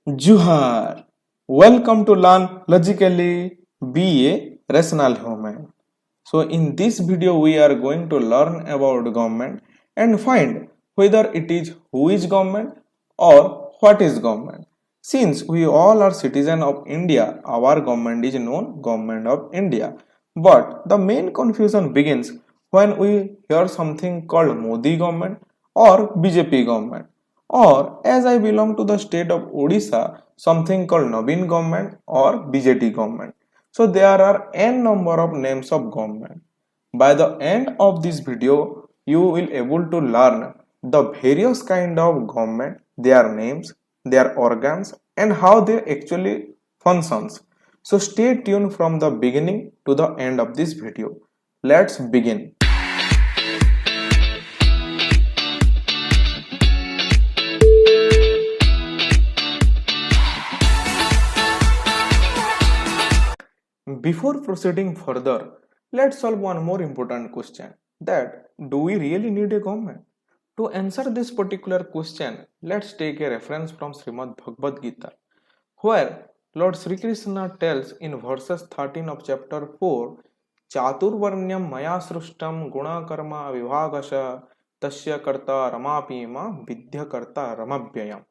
Juhar. Welcome to Learn Logically, be a rational human. So in this video we are going to learn about government and find whether it is who is government or what is government. Since we all are citizens of India, our government is known Government of India. But the main confusion begins when we hear something called Modi government or BJP government. Or as I belong to the state of Odisha, something called Navin government or BJT government. So there are n number of names of government. By the end of this video, you will able to learn the various kind of government, their names, their organs and how they actually functions. So stay tuned from the beginning to the end of this video. Let's begin. Before proceeding further, let's solve one more important question, that do we really need a government? To answer this particular question, let's take a reference from Srimad Bhagavad Gita, where Lord Sri Krishna tells in verses 13 of chapter 4, Chaturvarnyam maya srushtam guna karma vibhagasha tasya karta ramapi ma vidya karta ramabhyayam,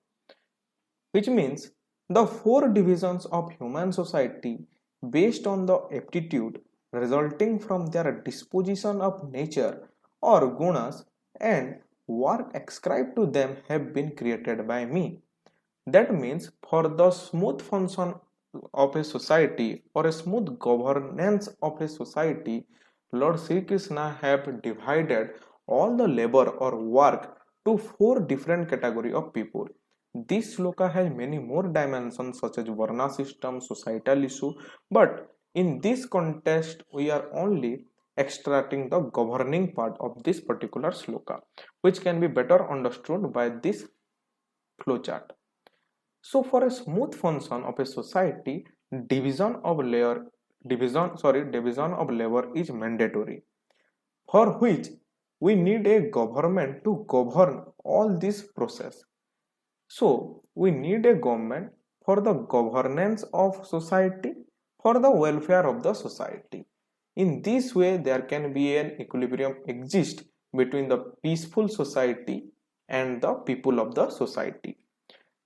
which means the four divisions of human society based on the aptitude resulting from their disposition of nature or gunas and work ascribed to them have been created by me. That means for the smooth function of a society or a smooth governance of a society, Lord Sri Krishna have divided all the labor or work to four different category of people. This sloka has many more dimensions such as Varna system, societal issue, but in this context we are only extracting the governing part of this particular sloka, which can be better understood by this flowchart. So for a smooth function of a society, division of labor is mandatory, for which we need a government to govern all this process. So we need a government for the governance of society, for the welfare of the society. In this way, there can be an equilibrium exist between the peaceful society and the people of the society.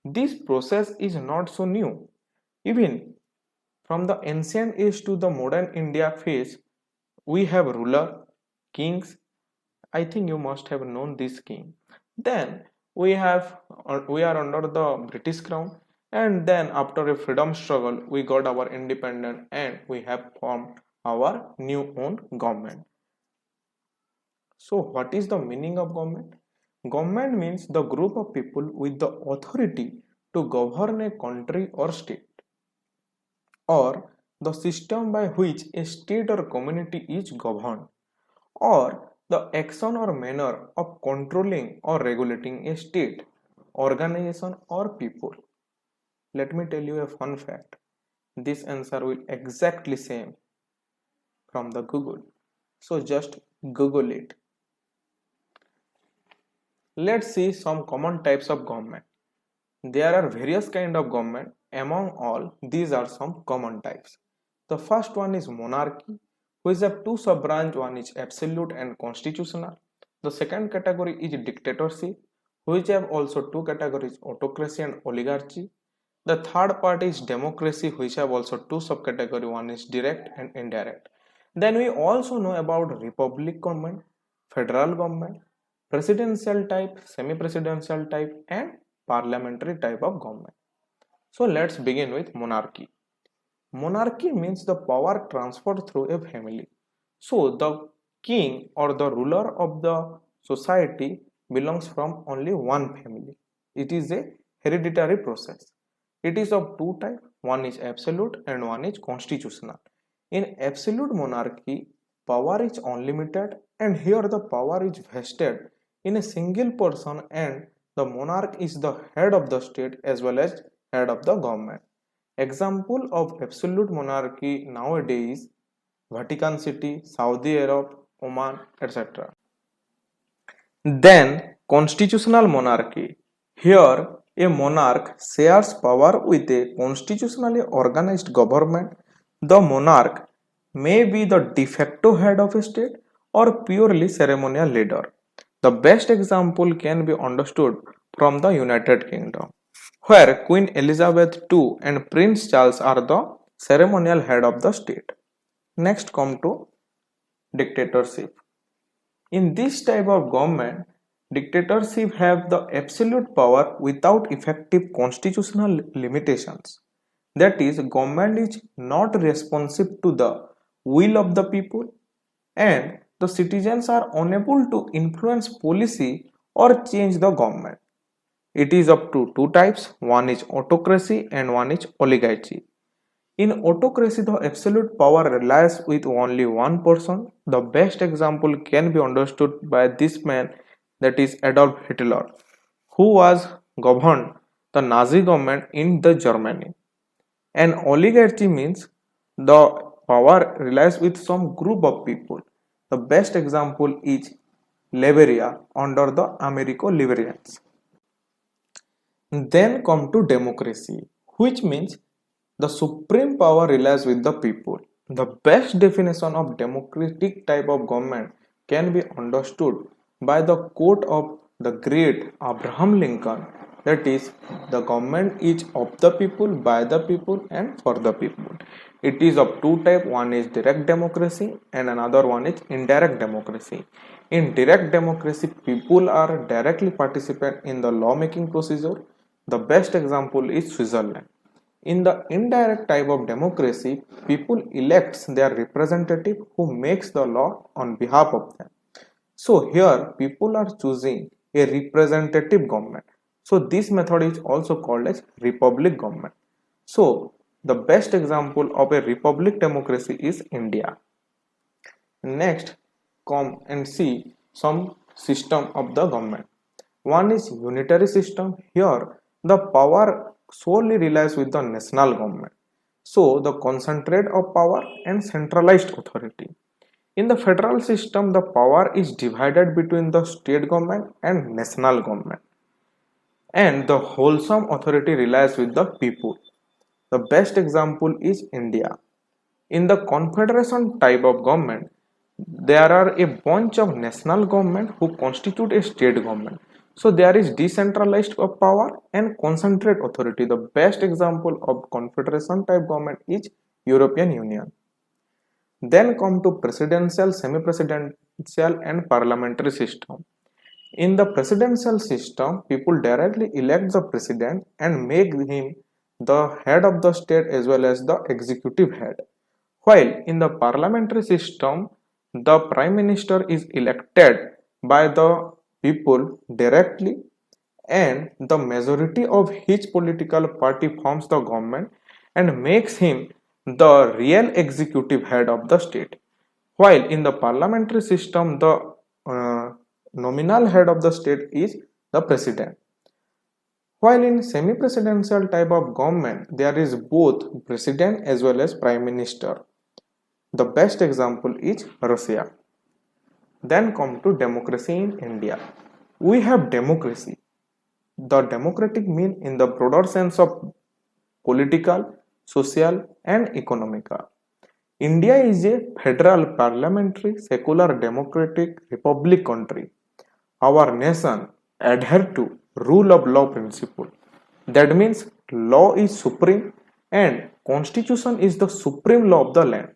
This process is not so new. Even from the ancient age to the modern India phase, we have ruler, kings. I think you must have known this king. Then we are under the British crown, and then after a freedom struggle, we got our independence and we have formed our new own government. So what is the meaning of government? Government means the group of people with the authority to govern a country or state, or the system by which a state or community is governed, or the action or manner of controlling or regulating a state, organization or people. Let me tell you a fun fact. This answer will exactly same from the Google. So just Google it. Let's see some common types of government. There are various kind of government. Among all, these are some common types. The first one is monarchy, which have two sub-branch. One is absolute and constitutional. The second category is dictatorship, which have also two categories, autocracy and oligarchy. The third part is democracy, which have also two subcategories. One is direct and indirect. Then we also know about republic government, federal government, presidential type, semi-presidential type and parliamentary type of government. So let's begin with monarchy. Monarchy means the power transferred through a family. So the king or the ruler of the society belongs from only one family. It is a hereditary process. It is of two types. One is absolute and one is constitutional. In absolute monarchy, power is unlimited, and here the power is vested in a single person, and the monarch is the head of the state as well as head of the government. Example of absolute monarchy nowadays: Vatican City, Saudi Arab, Oman, etc. Then constitutional monarchy. Here A monarch shares power with a constitutionally organized government. The monarch may be the de facto head of a state or purely ceremonial leader. The best example can be understood from the United Kingdom, where Queen Elizabeth II and Prince Charles are the ceremonial head of the state. Next come to dictatorship. In this type of government, dictatorship have the absolute power without effective constitutional limitations. That is, government is not responsive to the will of the people, and the citizens are unable to influence policy or change the government. It is up to two types, one is autocracy and one is oligarchy. In autocracy, the absolute power relies with only one person. The best example can be understood by this man, that is Adolf Hitler, who was governed the Nazi government in the Germany. An oligarchy means the power relies with some group of people. The best example is Liberia under the Americo Liberals. Then come to democracy, which means the supreme power relies with the people. The best definition of democratic type of government can be understood by the quote of the great Abraham Lincoln, that is, the government is of the people, by the people, and for the people. It is of two types, one is direct democracy and another one is indirect democracy. In direct democracy, people are directly participant in the lawmaking procedure. The best example is Switzerland. In the indirect type of democracy, people elects their representative who makes the law on behalf of them. So here people are choosing a representative government. So this method is also called as republic government. So the best example of a republic democracy is India. Next, come and see some system of the government. One is unitary system. Here the power solely relies with the national government. So the concentrate of power and centralized authority. In the federal system, the power is divided between the state government and national government. And the wholesome authority relies with the people. The best example is India. In the confederation type of government, there are a bunch of national government who constitute a state government. So there is decentralized power and concentrate authority. The best example of confederation type government is European Union. Then come to presidential, semi-presidential and parliamentary system. In the presidential system, people directly elect the president and make him the head of the state as well as the executive head. While in the parliamentary system, the prime minister is elected by the people directly and the majority of his political party forms the government and makes him the real executive head of the state. While in the parliamentary system, the nominal head of the state is the president. While in semi-presidential type of government, there is both president as well as prime minister. The best example is Russia. Then come to democracy in India. We have democracy. The democratic mean in the broader sense of political, social and economical. India is a federal parliamentary secular democratic republic country. Our nation adhere to rule of law principle. That means law is supreme and constitution is the supreme law of the land.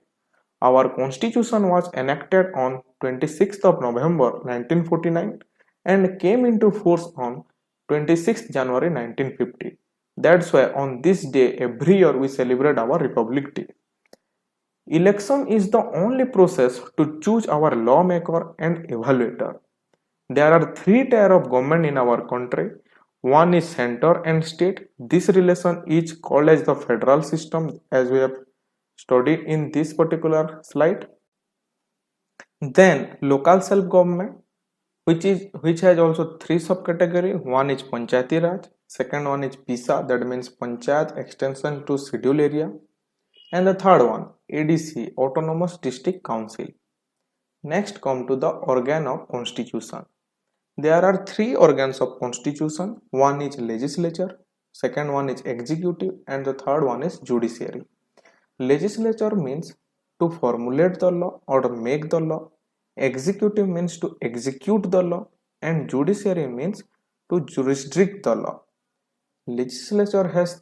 Our constitution was enacted on 26th of November 1949 and came into force on 26th January 1950. That's why on this day every year we celebrate our Republic Day. Election is the only process to choose our lawmaker and evaluator. There are three tiers of government in our country. One is center and state. This relation is called as the federal system, as we have studied in this particular slide. Then local self-government, which has also three subcategory. One is Panchayati Raj, second one is PISA, that means Panchayat Extension to Schedule Area, and the third one ADC, Autonomous District Council. Next come to the organ of constitution. There are three organs of constitution. One is legislature, second one is executive, and the third one is judiciary. Legislature means to formulate the law or to make the law. Executive means to execute the law, and judiciary means to jurisdict the law. Legislature has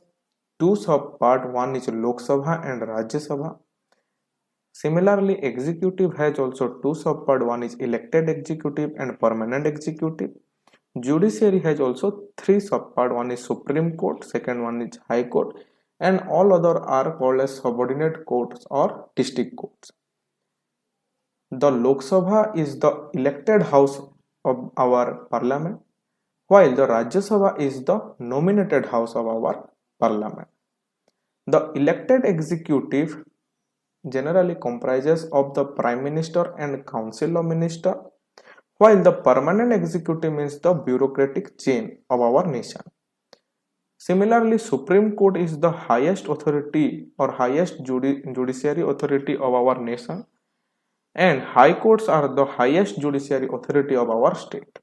two subparts, one is Lok Sabha and Rajya Sabha. Similarly, executive has also two subparts, one is elected executive and permanent executive. Judiciary has also three subparts, one is Supreme Court, second one is High Court, and all other are called as subordinate courts or district courts. The Lok Sabha is the elected house of our parliament, while the Rajya Sabha is the nominated house of our parliament. The elected executive generally comprises of the Prime Minister and Council of Ministers, while the permanent executive means the bureaucratic chain of our nation. Similarly, Supreme Court is the highest authority or highest judiciary authority of our nation, and high courts are the highest judiciary authority of our state.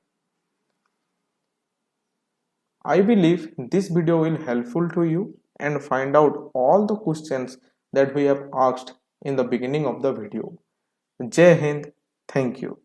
I believe this video will helpful to you and find out all the questions that we have asked in the beginning of the video. Jai Hind, thank you.